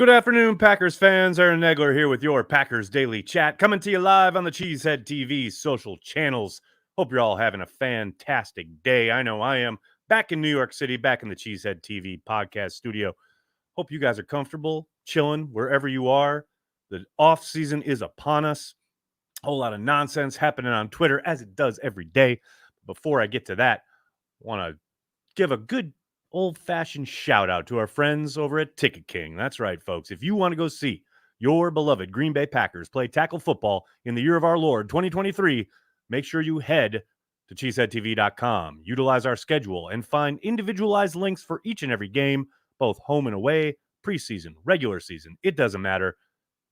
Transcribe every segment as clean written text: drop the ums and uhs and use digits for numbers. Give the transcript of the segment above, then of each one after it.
Good afternoon, Packers fans. Aaron Negler here with your Packers Daily Chat, coming to you live on the Cheesehead TV social channels. Hope you're all having a fantastic day. I know I am. Back in New York City, back in the Cheesehead TV podcast studio. Hope you guys are comfortable, chilling wherever you are. The off season is upon us. A whole lot of nonsense happening on Twitter, as it does every day. Before I get to that, I want to give a good old-fashioned shout-out to our friends over at Ticket King. That's right, folks. If you want to go see your beloved Green Bay Packers play tackle football in the year of our Lord, 2023, make sure you head to cheeseheadtv.com. Utilize our schedule and find individualized links for each and every game, both home and away, preseason, regular season. It doesn't matter.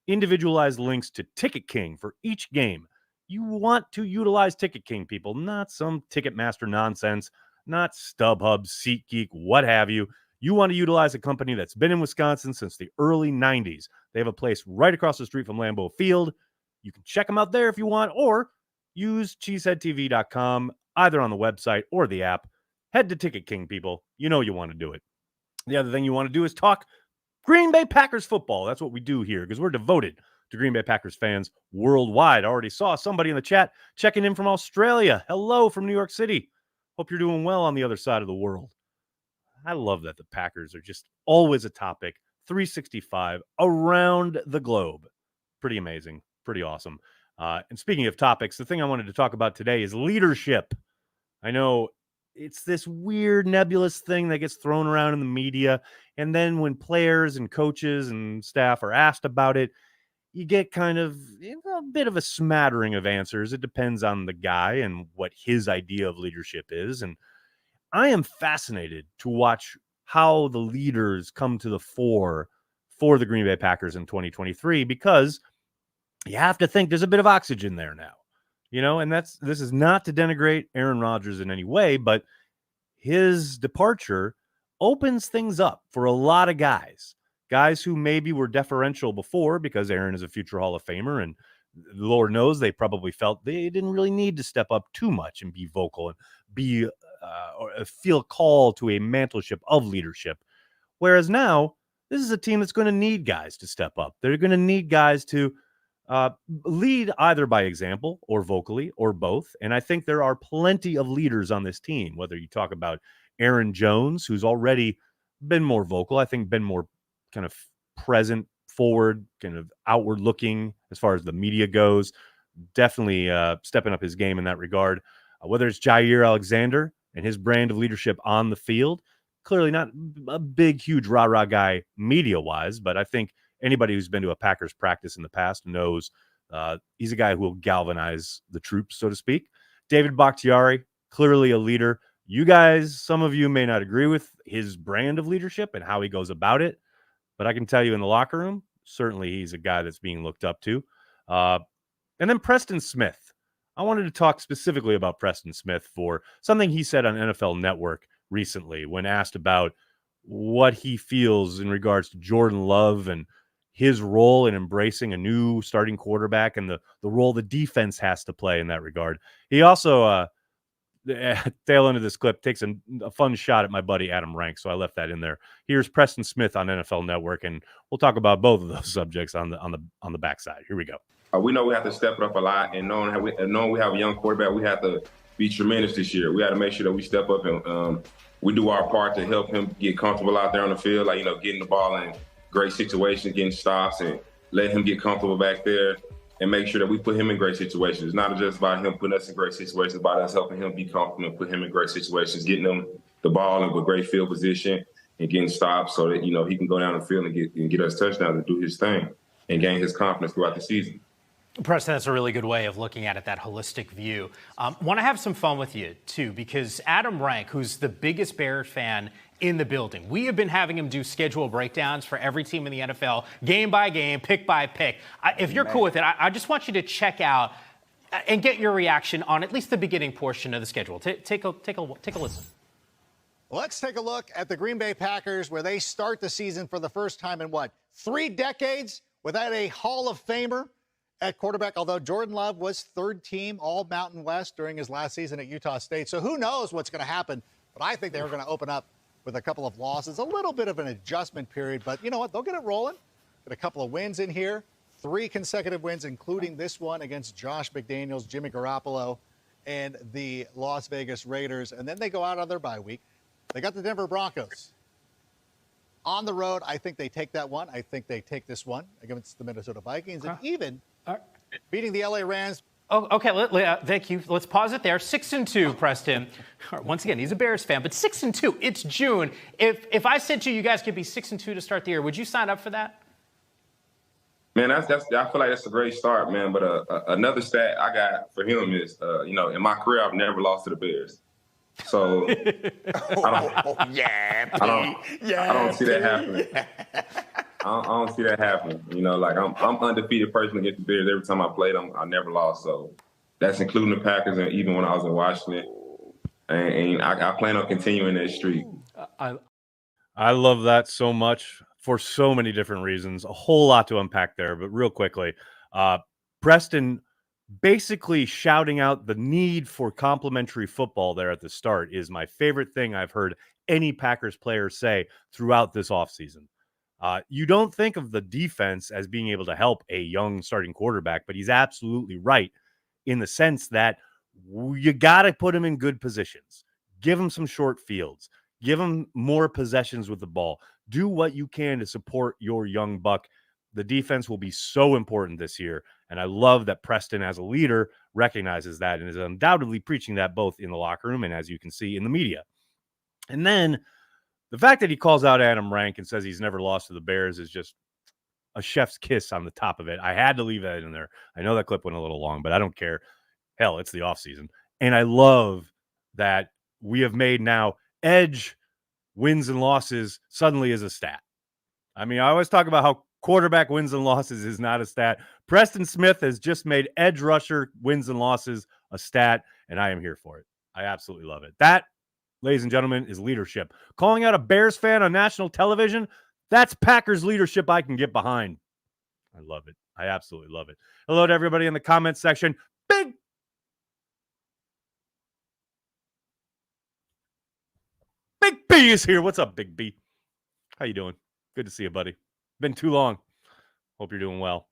Individualized links to Ticket King for each game. You want to utilize Ticket King, people, not some Ticketmaster nonsense, not StubHub, SeatGeek, what have you. You want to utilize a company that's been in Wisconsin since the early 90s. They have a place right across the street from Lambeau Field. You can check them out there if you want, or use cheeseheadtv.com, either on the website or the app. Head to Ticket King, people. You know you want to do it. The other thing you want to do is talk Green Bay Packers football. That's what we do here because we're devoted to Green Bay Packers fans worldwide. I already saw somebody in the chat checking in from Australia. Hello from New York City. Hope you're doing well on the other side of the world. I love that the Packers are just always a topic, 365 around the globe. Pretty amazing, pretty awesome. And speaking of topics, the thing I wanted to talk about today is leadership. I know it's this weird nebulous thing that gets thrown around in the media. And then when players and coaches and staff are asked about it, you get kind of a bit of a smattering of answers. It depends on the guy and what his idea of leadership is. And I am fascinated to watch how the leaders come to the fore for the Green Bay Packers in 2023, because you have to think there's a bit of oxygen there now, and this is not to denigrate Aaron Rodgers in any way, but his departure opens things up for a lot of guys who maybe were deferential before because Aaron is a future Hall of Famer, and the Lord knows they probably felt they didn't really need to step up too much and be vocal and be or feel called to a mantleship of leadership. Whereas now, this is a team that's going to need guys to step up. They're going to need guys to lead either by example or vocally or both. And I think there are plenty of leaders on this team, whether you talk about Aaron Jones, who's already been more vocal, I think been more kind of present, forward, kind of outward looking as far as the media goes, definitely stepping up his game in that regard. Whether it's Jair Alexander and his brand of leadership on the field, clearly not a big, huge rah-rah guy media-wise, but I think anybody who's been to a Packers practice in the past knows he's a guy who will galvanize the troops, so to speak. David Bakhtiari, clearly a leader. You guys, some of you may not agree with his brand of leadership and how he goes about it, but I can tell you in the locker room, certainly he's a guy that's being looked up to. And then Preston Smith. I wanted to talk specifically about Preston Smith for something he said on NFL Network recently when asked about what he feels in regards to Jordan Love and his role in embracing a new starting quarterback and the role the defense has to play in that regard. He also, tail end of this clip, takes a fun shot at my buddy Adam Rank, so I left that in there. Here's Preston Smith on NFL Network, and we'll talk about both of those subjects on the backside. Here we go. We know we have to step it up a lot, and knowing we have a young quarterback, we have to be tremendous this year. We got to make sure that we step up and we do our part to help him get comfortable out there on the field, like, getting the ball in great situations, getting stops, and let him get comfortable back there and make sure that we put him in great situations. It's not just about him putting us in great situations, about us helping him be comfortable and put him in great situations, getting him the ball in with great field position and getting stops so that, he can go down the field and get us touchdowns and do his thing and gain his confidence throughout the season. Preston, that's a really good way of looking at it, that holistic view. Want to have some fun with you, too, because Adam Rank, who's the biggest Bears fan in the building, we have been having him do schedule breakdowns for every team in the NFL, game by game, pick by pick. If you're cool with it, I just want you to check out and get your reaction on at least the beginning portion of the schedule. Take a listen. Let's take a look at the Green Bay Packers, where they start the season for the first time in 3 decades without a Hall of Famer at quarterback, although Jordan Love was third team All Mountain West during his last season at Utah State. So who knows what's going to happen, but I think they're going to open up with a couple of losses, a little bit of an adjustment period, but you know what? They'll get it rolling. Got a couple of wins in here, 3 consecutive wins, including this one against Josh McDaniels, Jimmy Garoppolo, and the Las Vegas Raiders. And then they go out on their bye week. They got the Denver Broncos. On the road, I think they take that one. I think they take this one against the Minnesota Vikings, and even beating the LA Rams. Oh, okay, thank you. Let's pause it there. 6-2, Preston. Once again, he's a Bears fan, but 6-2. It's June. If I said to you, you guys could be 6-2 to start the year, would you sign up for that? Man, I feel like that's a great start, man. But another stat I got for him is, in my career, I've never lost to the Bears. So I don't see that happening. I don't see that happening. I'm undefeated person against the Bears. Every time I played them, I never lost. So that's including the Packers, and even when I was in Washington. And I plan on continuing that streak. I love that so much for so many different reasons. A whole lot to unpack there, but real quickly, Preston basically shouting out the need for complementary football there at the start is my favorite thing I've heard any Packers player say throughout this offseason. You don't think of the defense as being able to help a young starting quarterback, but he's absolutely right in the sense that you got to put him in good positions. Give him some short fields. Give him more possessions with the ball. Do what you can to support your young buck. The defense will be so important this year. And I love that Preston, as a leader, recognizes that and is undoubtedly preaching that both in the locker room and, as you can see, in the media. And then the fact that he calls out Adam Rank and says he's never lost to the Bears is just a chef's kiss on the top of it. I had to leave that in there. I know that clip went a little long, but I don't care. Hell, it's the offseason. And I love that we have made now edge wins and losses suddenly is a stat. I mean, I always talk about how quarterback wins and losses is not a stat. Preston Smith has just made edge rusher wins and losses a stat, and I am here for it. I absolutely love it. That, ladies and gentlemen, is leadership. Calling out a Bears fan on national television, that's Packers leadership I can get behind. I love it. I absolutely love it. Hello to everybody in the comments section. Big B is here. What's up, Big B? How you doing? Good to see you, buddy. Been too long. Hope you're doing well.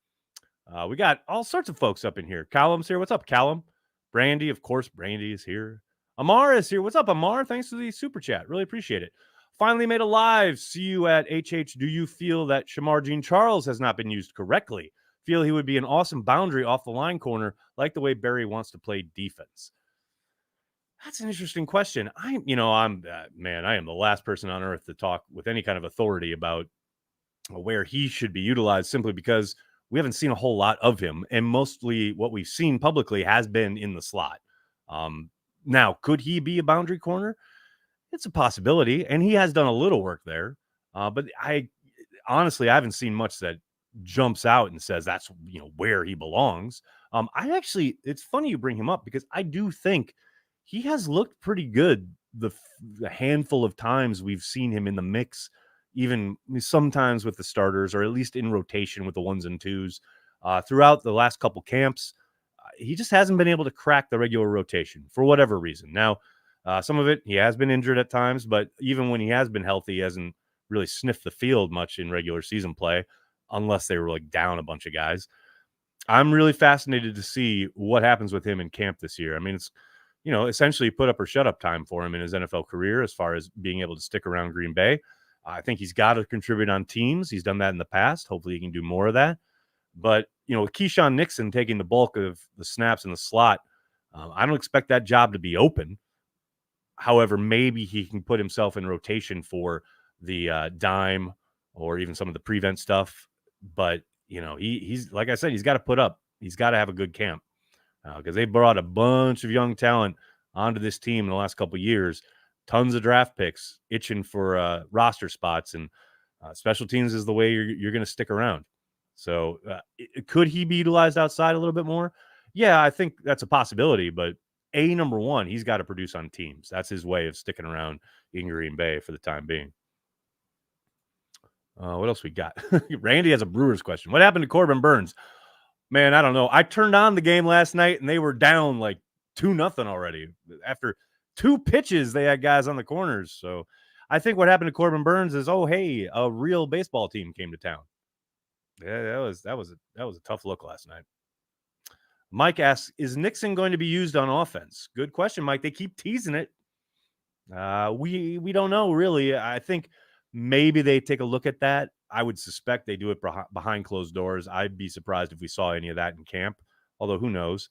We got all sorts of folks up in here. Callum's here. What's up, Callum? Brandy, of course, Brandy is here. Amar is here. What's up, Amar? Thanks for the super chat. Really appreciate it. Finally made a live. See you at HH. Do you feel that Shamar Jean-Charles has not been used correctly? Feel he would be an awesome boundary off the line corner, like the way Barry wants to play defense? That's an interesting question. I am the last person on earth to talk with any kind of authority about where he should be utilized, simply because we haven't seen a whole lot of him. And mostly what we've seen publicly has been in the slot. Now, could he be a boundary corner? It's a possibility. And he has done a little work there. But I haven't seen much that jumps out and says that's, where he belongs. It's funny you bring him up, because I do think he has looked pretty good the handful of times we've seen him in the mix, even sometimes with the starters, or at least in rotation with the ones and twos throughout the last couple camps. He just hasn't been able to crack the regular rotation for whatever reason. Now, some of it, he has been injured at times, but even when he has been healthy, he hasn't really sniffed the field much in regular season play, unless they were down a bunch of guys. I'm really fascinated to see what happens with him in camp this year. I mean, it's, essentially put up or shut up time for him in his NFL career as far as being able to stick around Green Bay. I think he's got to contribute on teams. He's done that in the past. Hopefully he can do more of that. But, with Keyshawn Nixon taking the bulk of the snaps in the slot, I don't expect that job to be open. However, maybe he can put himself in rotation for the dime or even some of the prevent stuff. But, he's like I said, he's got to put up. He's got to have a good camp. Because they brought a bunch of young talent onto this team in the last couple of years. Tons of draft picks itching for roster spots, and special teams is the way you're going to stick around. So could he be utilized outside a little bit more? Yeah, I think that's a possibility. But number one, he's got to produce on teams. That's his way of sticking around in Green Bay for the time being. What else we got? Randy has a Brewers question. What happened to Corbin Burns? Man, I don't know. I turned on the game last night and they were down 2-0 already. After 2 pitches, they had guys on the corners. So I think what happened to Corbin Burns is, a real baseball team came to town. Yeah, that was a tough look last night. Mike asks, is Nixon going to be used on offense? Good question, Mike. They keep teasing it. We don't know really. I think maybe they take a look at that. I would suspect they do it behind closed doors. I'd be surprised if we saw any of that in camp, although who knows.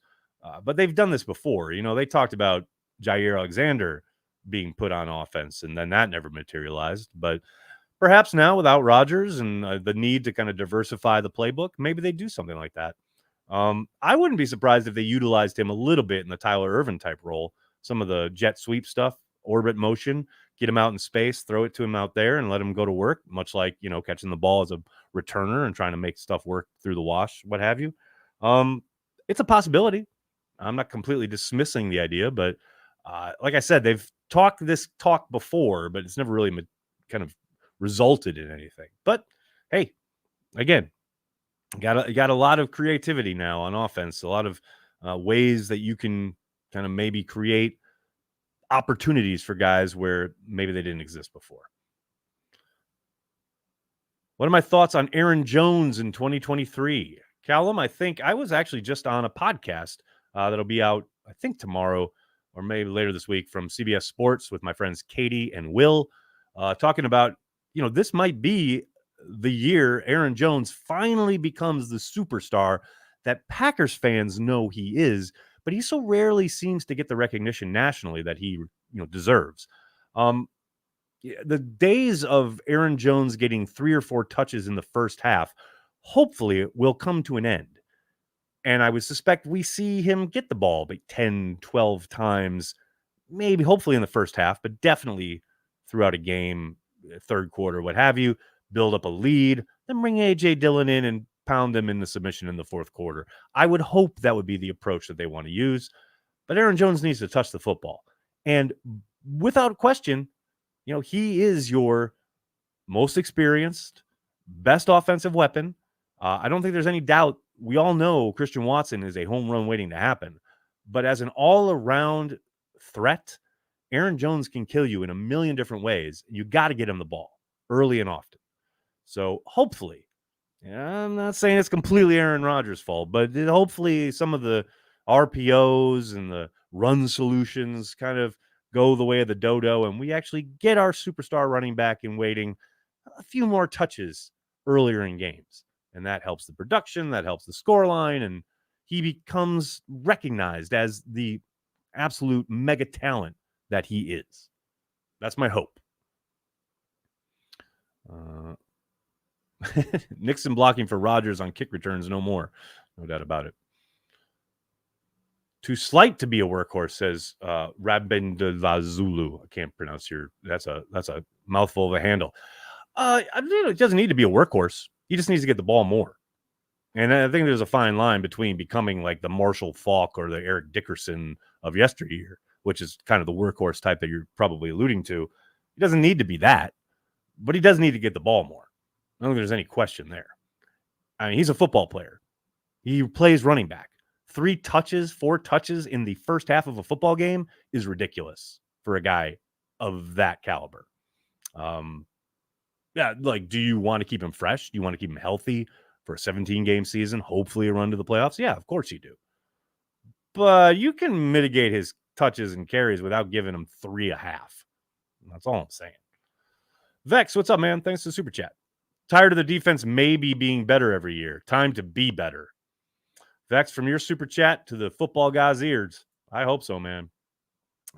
But they've done this before. You know, they talked about Jair Alexander being put on offense, and then that never materialized. But perhaps now without Rodgers and the need to kind of diversify the playbook, maybe they do something like that. I wouldn't be surprised if they utilized him a little bit in the Tyler Ervin type role, some of the jet sweep stuff, orbit motion, get him out in space, throw it to him out there and let him go to work, much like, you know, catching the ball as a returner and trying to make stuff work through the wash, what have you. It's a possibility. I'm not completely dismissing the idea, but like I said, they've talked this talk before, but it's never really kind of resulted in anything. But hey, again, you got a lot of creativity now on offense, a lot of ways that you can kind of maybe create opportunities for guys where maybe they didn't exist before. What are my thoughts on Aaron Jones in 2023? Callum, I think I was actually just on a podcast that'll be out, I think tomorrow or maybe later this week from CBS Sports with my friends Katie and Will, talking about, you know, this might be the year Aaron Jones finally becomes the superstar that Packers fans know he is, but he so rarely seems to get the recognition nationally that he, you know, deserves. The days of Aaron Jones getting 3 or 4 touches in the first half, hopefully will come to an end. And I would suspect we see him get the ball like 10, 12 times, maybe hopefully in the first half, but definitely throughout a game, third quarter, what have you, build up a lead, then bring A.J. Dillon in and pound them in the submission in the fourth quarter. I would hope that would be the approach that they want to use. But Aaron Jones needs to touch the football. And without question, you know, he is your most experienced, best offensive weapon. I don't think there's any doubt. We all know Christian Watson is a home run waiting to happen. But as an all-around threat, Aaron Jones can kill you in a million different ways. You got to get him the ball early and often. So hopefully, I'm not saying it's completely Aaron Rodgers' fault, but hopefully some of the RPOs and the run solutions kind of go the way of the dodo, and we actually get our superstar running back in waiting a few more touches earlier in games. And that helps the production, that helps the scoreline, and he becomes recognized as the absolute mega talent that he is. That's my hope. Nixon blocking for Rodgers on kick returns no more. No doubt about it. Too slight to be a workhorse, says Rabindavazulu. I can't pronounce that's a mouthful of a handle. It doesn't need to be a workhorse. He just needs to get the ball more. And I think there's a fine line between becoming like the Marshall Faulk or the Eric Dickerson of yesteryear, which is kind of the workhorse type that you're probably alluding to. He doesn't need to be that, but he does need to get the ball more. I don't think there's any question there. I mean, he's a football player. He plays running back. 3 touches, 4 touches in the first half of a football game is ridiculous for a guy of that caliber. Yeah, like, do you want to keep him fresh? Do you want to keep him healthy for a 17-game season? Hopefully a run to the playoffs? Yeah, of course you do. But you can mitigate his touches and carries without giving him 3.5. That's all I'm saying. Vex, what's up, man? Thanks for the super chat. Tired of the defense maybe being better every year. Time to be better. Vex, from your super chat to the football guy's ears. I hope so, man.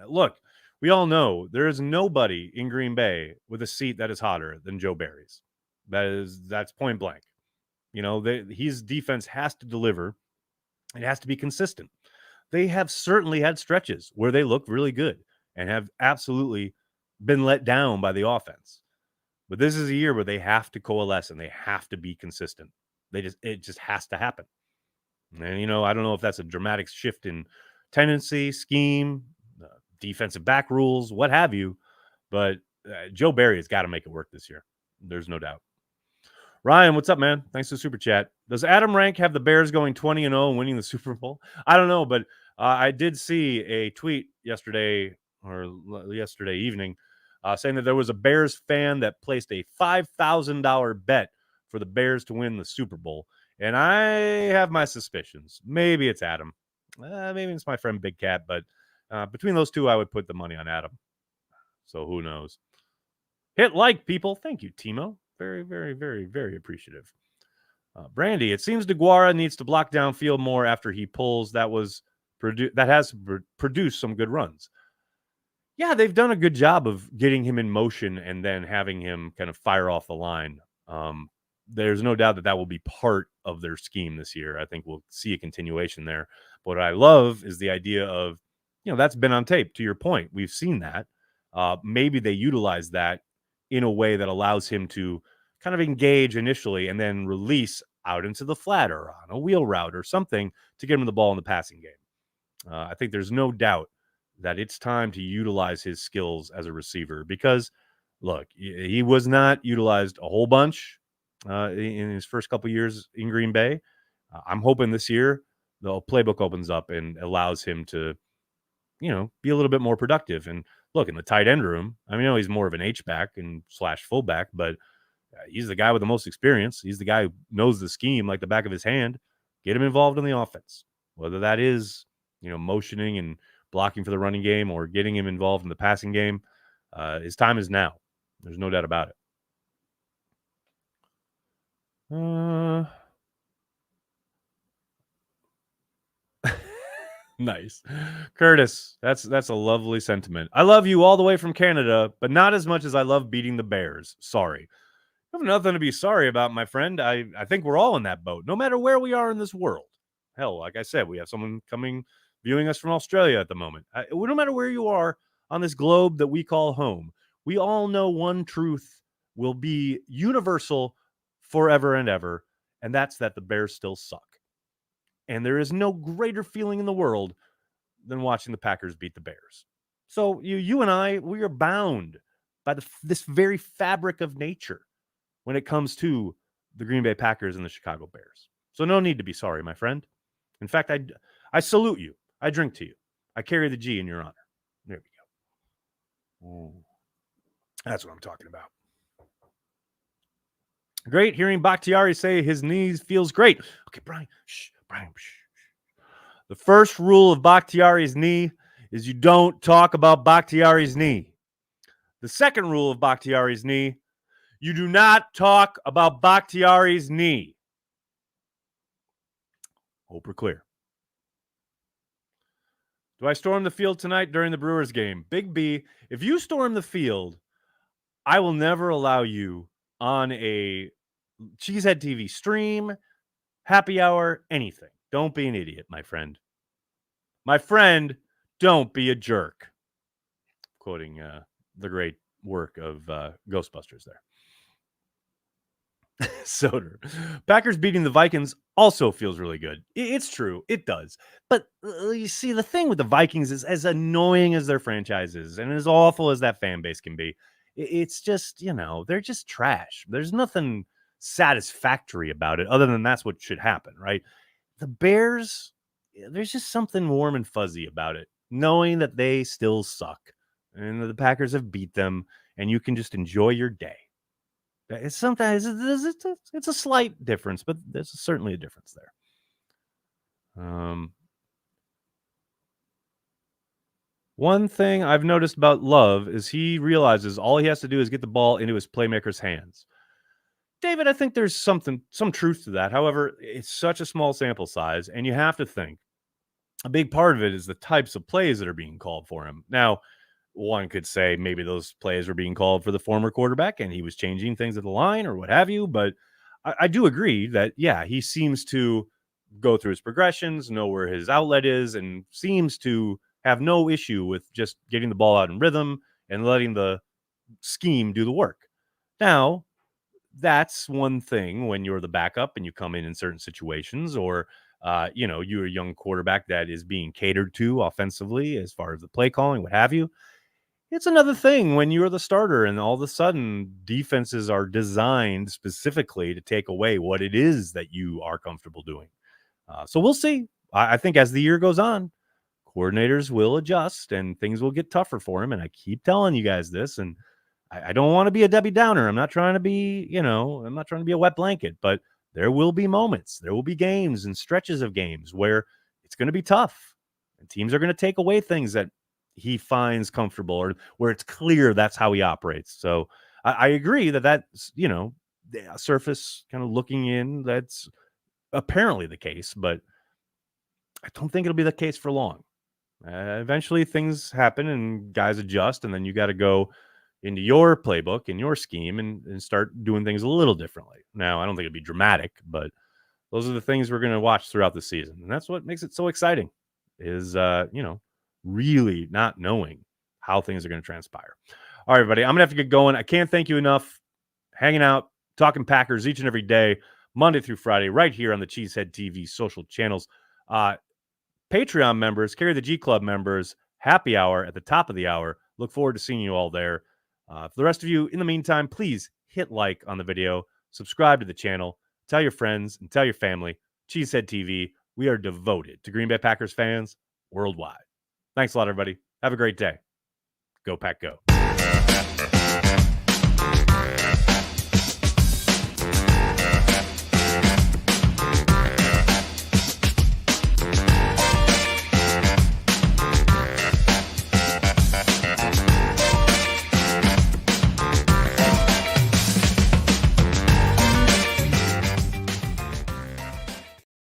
Look, we all know there is nobody in Green Bay with a seat that is hotter than Joe Barry's. That's point blank. You know, his defense has to deliver. It has to be consistent. They have certainly had stretches where they look really good and have absolutely been let down by the offense. But this is a year where they have to coalesce and they have to be consistent. It just has to happen. And, you know, I don't know if that's a dramatic shift in tendency, scheme, defensive back rules, what have you. But Joe Barry has got to make it work this year. There's no doubt. Ryan, what's up, man? Thanks for the super chat. Does Adam Rank have the Bears going 20-0 and winning the Super Bowl? I don't know, but I did see a tweet yesterday evening saying that there was a Bears fan that placed a $5,000 bet for the Bears to win the Super Bowl. And I have my suspicions. Maybe it's Adam. Maybe it's my friend Big Cat. But between those two, I would put the money on Adam. So who knows? Hit like, people. Thank you, Timo. Very, very, very, very appreciative. Brandy, it seems DeGuara needs to block downfield more after he pulls. That has produced some good runs. Yeah, they've done a good job of getting him in motion and then having him kind of fire off the line. There's no doubt that will be part of their scheme this year. I think we'll see a continuation there. What I love is the idea of, that's been on tape. To your point, we've seen that. Maybe they utilize that in a way that allows him to kind of engage initially and then release out into the flat or on a wheel route or something to get him the ball in the passing game. I think there's no doubt that it's time to utilize his skills as a receiver because, look, he was not utilized a whole bunch in his first couple years in Green Bay. I'm hoping this year the playbook opens up and allows him to, be a little bit more productive. And look, in the tight end room, I mean, he's more of an H-back and / fullback, but he's the guy with the most experience. He's the guy who knows the scheme like the back of his hand. Get him involved in the offense, whether that is, motioning and blocking for the running game or getting him involved in the passing game. His time is now. There's no doubt about it. Nice. Curtis, that's a lovely sentiment. I love you all the way from Canada, but not as much as I love beating the Bears. Sorry. I have nothing to be sorry about, my friend. I think we're all in that boat, no matter where we are in this world. Hell, like I said, we have someone viewing us from Australia at the moment. No matter where you are on this globe that we call home, we all know one truth will be universal forever and ever, and that's that the Bears still suck. And there is no greater feeling in the world than watching the Packers beat the Bears. So you and I, we are bound by this very fabric of nature when it comes to the Green Bay Packers and the Chicago Bears. So no need to be sorry, my friend. In fact, I salute you. I drink to you. I carry the G in your honor. There we go. That's what I'm talking about. Great hearing Bakhtiari say his knees feels great. Okay, Brian. Brian. The first rule of Bakhtiari's knee is you don't talk about Bakhtiari's knee. The second rule of Bakhtiari's knee, you do not talk about Bakhtiari's knee. Hope we're clear. Do I storm the field tonight during the Brewers game? Big B, if you storm the field, I will never allow you on a Cheesehead TV stream, happy hour, anything. Don't be an idiot, my friend. My friend, don't be a jerk. Quoting the great work of Ghostbusters there. Soder. Packers beating the Vikings also feels really good. It's true. It does. But you see, the thing with the Vikings is as annoying as their franchise is and as awful as that fan base can be, it's just, they're just trash. There's nothing satisfactory about it other than that's what should happen, right? The Bears, there's just something warm and fuzzy about it, knowing that they still suck and the Packers have beat them and you can just enjoy your day. Sometimes it's a slight difference, but there's certainly a difference there. One thing I've noticed about Love is he realizes all he has to do is get the ball into his playmaker's hands. David, I think there's some truth to that. However, it's such a small sample size, and you have to think a big part of it is the types of plays that are being called for him. Now, one could say maybe those plays were being called for the former quarterback and he was changing things at the line or what have you. But I do agree that, yeah, he seems to go through his progressions, know where his outlet is, and seems to have no issue with just getting the ball out in rhythm and letting the scheme do the work. Now, that's one thing when you're the backup and you come in certain situations or, you're a young quarterback that is being catered to offensively as far as the play calling, what have you. It's another thing when you're the starter and all of a sudden defenses are designed specifically to take away what it is that you are comfortable doing. So we'll see. I think as the year goes on, coordinators will adjust and things will get tougher for him. And I keep telling you guys this, and I don't want to be a Debbie Downer. I'm not trying to be, I'm not trying to be a wet blanket, but there will be moments, there will be games and stretches of games where it's going to be tough. And teams are going to take away things that he finds comfortable or where it's clear that's how he operates. So I agree that's, the surface kind of looking in, that's apparently the case, but I don't think it'll be the case for long. Eventually things happen and guys adjust, and then you got to go into your playbook and your scheme and start doing things a little differently. Now, I don't think it'd be dramatic, but those are the things we're going to watch throughout the season. And that's what makes it so exciting is, really not knowing how things are going to transpire. All right, everybody, I'm going to have to get going. I can't thank you enough hanging out, talking Packers each and every day, Monday through Friday, right here on the Cheesehead TV social channels. Patreon members, Carry the G Club members, happy hour at the top of the hour. Look forward to seeing you all there. For the rest of you, in the meantime, please hit like on the video, subscribe to the channel, tell your friends, and tell your family. Cheesehead TV, we are devoted to Green Bay Packers fans worldwide. Thanks a lot, everybody. Have a great day. Go Pack Go.